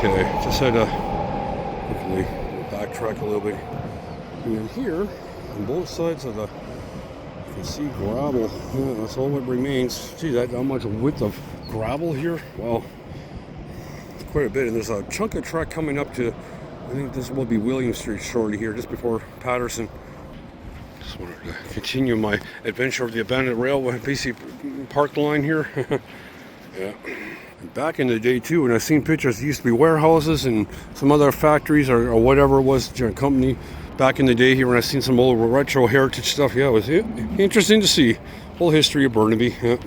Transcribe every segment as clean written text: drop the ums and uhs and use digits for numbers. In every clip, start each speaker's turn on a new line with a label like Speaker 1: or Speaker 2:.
Speaker 1: Okay, just had to quickly backtrack a little bit. And here, on both sides of the, you can see gravel. Yeah, that's all that remains. Gee, that how much width of gravel here? Well, quite a bit. And there's a chunk of track coming up to, I think this will be William Street shortly here, just before Patterson. Just wanted to continue my adventure of the abandoned railway BC Park line here. Yeah. And back in the day too, when I've seen pictures, there used to be warehouses and some other factories or whatever it was, company. Back in the day here, when I've seen some old retro heritage stuff, yeah, it was interesting to see. Whole history of Burnaby. Yeah.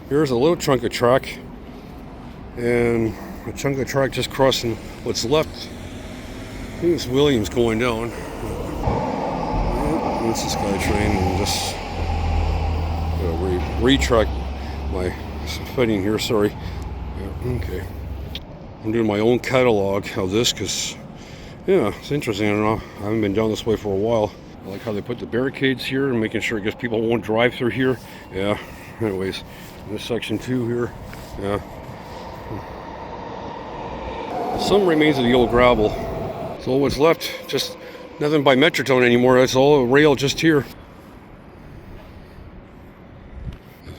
Speaker 1: Here's a little chunk of track, and a chunk of track just crossing what's left. I think it's Williams going down. Yeah, that's the SkyTrain, and just retrack my footing here. Sorry. Yeah, okay. I'm doing my own catalog of this because, yeah, it's interesting. I don't know. I haven't been down this way for a while. I like how they put the barricades here and making sure, I guess, people won't drive through here. Yeah. Anyways, this section 2 here. Yeah. Some remains of the old gravel. So what's left, just nothing by Metrotone anymore. That's all rail just here.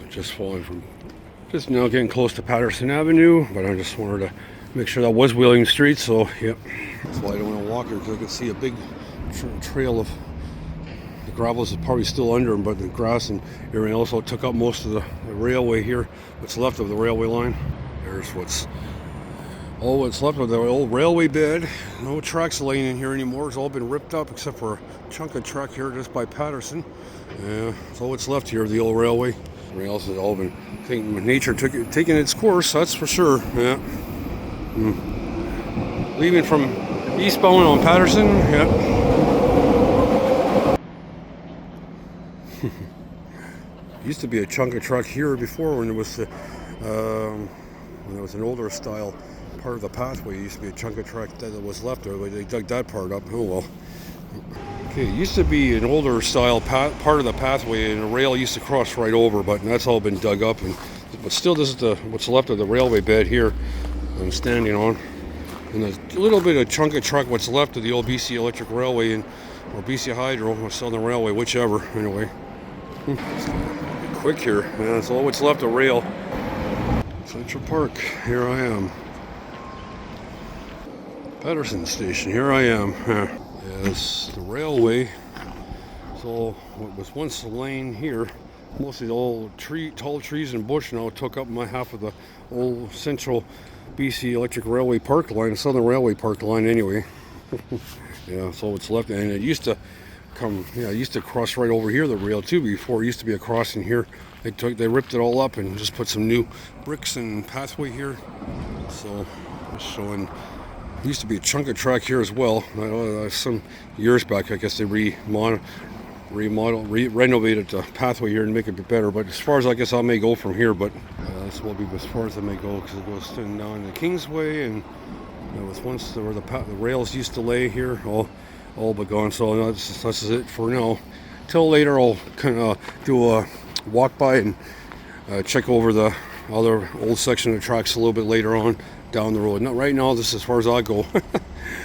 Speaker 1: Just falling from, just now getting close to Patterson Avenue, but I just wanted to make sure that was William Street. So yep, that's why I don't want to walk here, because I can see a big trail of the gravel is probably still under them, but the grass and everything also took up most of the railway here. What's left of the railway line. There's what's left of the old railway bed. No tracks laying in here anymore. It's all been ripped up except for a chunk of track here just by Patterson. Yeah, so what's left here of the old railway. Everything else has all been nature taking its course, that's for sure. Yeah. Leaving from eastbound on Patterson. Yeah. Used to be a chunk of track here before when it was an older style part of the pathway. It used to be a chunk of track that was left there, but they dug that part up. Oh well. Okay, it used to be an older style part of the pathway, and a rail used to cross right over, but that's all been dug up. But still, this is what's left of the railway bed here I'm standing on. And a little bit of chunk of track what's left of the old BC Electric Railway or BC Hydro or Southern Railway, whichever. Anyway, quick here, man. That's all what's left of rail. Central Park. Here I am. Patterson Station. Here I am. Yes, the railway. So what was once a lane here, mostly the old tall trees and bush now took up my half of the old central BC Electric Railway Park line, Southern Railway Park line anyway. Yeah, so what's left, and it used to come, yeah, it used to cross right over here, the rail too, before. It used to be a crossing here. They ripped it all up and just put some new bricks and pathway here. So showing, used to be a chunk of track here as well. Some years back, I guess they renovated the pathway here and make it a bit better. But as far as I guess I may go from here, but this will be as far as I may go, because it goes down the Kingsway, and it was once where the rails used to lay here, all but gone. So this is it for now. Till later, I'll kind of do a walk by and check over the other old section of tracks a little bit later on down the road. Not right now. This is as far as I go.